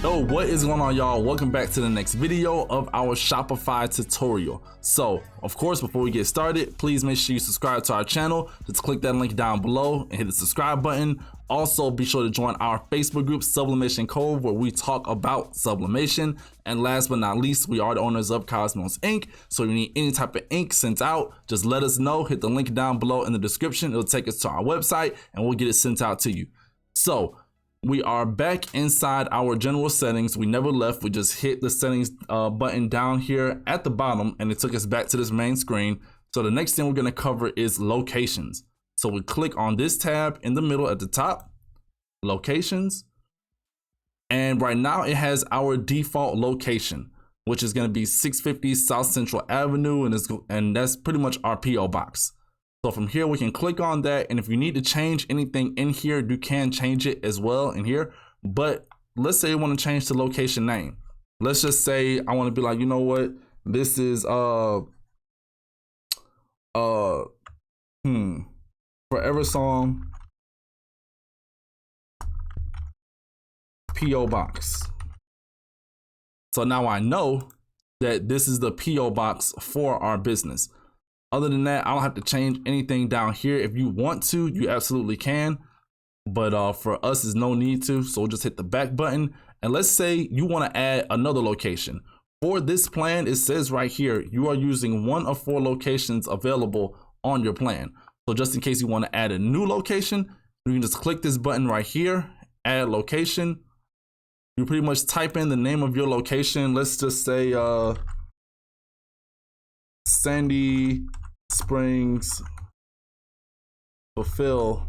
Yo, what is going on, y'all? Welcome back to the next video of our Shopify tutorial. So, of course, before we get started, please make sure you subscribe to our channel. Just click that link down below and hit the subscribe button. Also, be sure to join our Facebook group, Sublimation Cove, where we talk about sublimation. And last but not least, we are the owners of Cosmos Ink. So if you need any type of ink sent out, just let us know. Hit the link down below in the description. It'll take us to our website and we'll get it sent out to you. So, we are back inside our general settings. We never left. We just hit the settings button down here at the bottom and it took us back to this main screen. So the next thing we're going to cover is locations. So we click on this tab in the middle at the top, locations. And right now it has our default location, which is going to be 650 South Central Avenue. And that's pretty much our PO box. So from here, we can click on that. And if you need to change anything in here, you can change it as well in here. But let's say you want to change the location name. Let's just say I want to be like, you know what? This is Forever Song PO Box. So now I know that this is the PO box for our business. Other than that, I don't have to change anything down here. If you want to, you absolutely can. But for us, there's no need to. So we'll just hit the back button. And let's say you want to add another location. For this plan, it says right here, you are using one of 4 locations available on your plan. So just in case you want to add a new location, you can just click this button right here, add location. You pretty much type in the name of your location. Let's just say Sandy Springs Fulfill.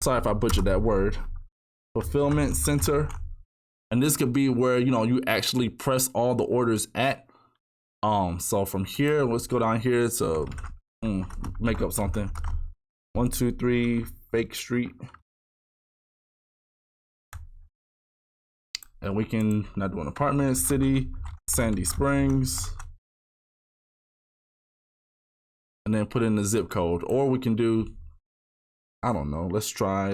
Sorry if I butchered that word. Fulfillment Center. And this could be where, you know, you actually press all the orders at. So from here, let's go down here to make up something. 123 Fake Street. And we can not do an apartment, city, Sandy Springs. And then put in the zip code. Or we can do, I don't know, let's try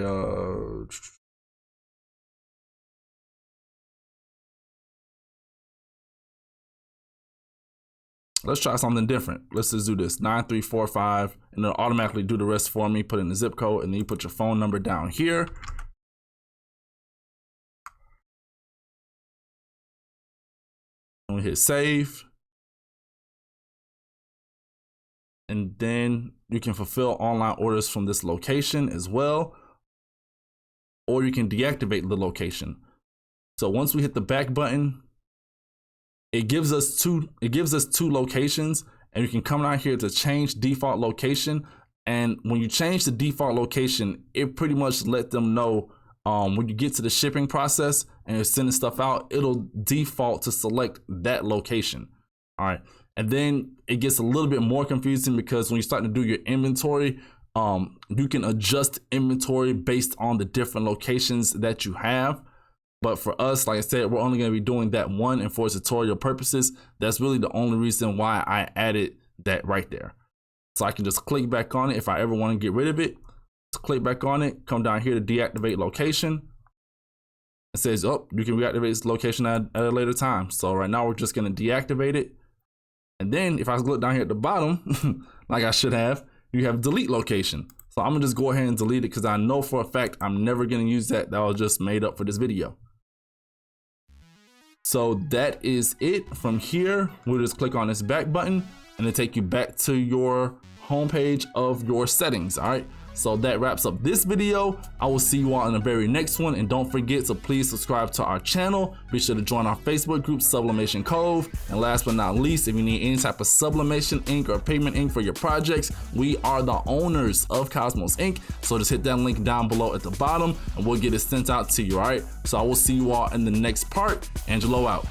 let's try something different. Let's just do this 9345 and it'll automatically do the rest for me. Put in the zip code and then you put your phone number down here. And we hit save. And then you can fulfill online orders from this location as well. Or you can deactivate the location. So once we hit the back button, it gives us two locations, and you can come down here to change default location. And when you change the default location, it pretty much let them know when you get to the shipping process and you're sending stuff out, it'll default to select that location. All right. And then it gets a little bit more confusing because when you start to do your inventory, you can adjust inventory based on the different locations that you have. But for us, like I said, we're only going to be doing that one, and for tutorial purposes, that's really the only reason why I added that right there. So I can just click back on it if I ever want to get rid of it. Just click back on it, come down here to deactivate location. It says, oh, you can reactivate this location at a later time. So right now we're just going to deactivate it. And then if I look down here at the bottom, like I should have, you have delete location. So I'm gonna just go ahead and delete it because I know for a fact I'm never gonna use that. That was just made up for this video. So that is it. From here, we'll just click on this back button and it'll take you back to your homepage of your settings. All right. So that wraps up this video. I will see you all in the very next one. And don't forget to please subscribe to our channel. Be sure to join our Facebook group, Sublimation Cove. And last but not least, if you need any type of sublimation ink or pigment ink for your projects, we are the owners of Cosmos Ink. So just hit that link down below at the bottom and we'll get it sent out to you. All right. So I will see you all in the next part. Angelo out.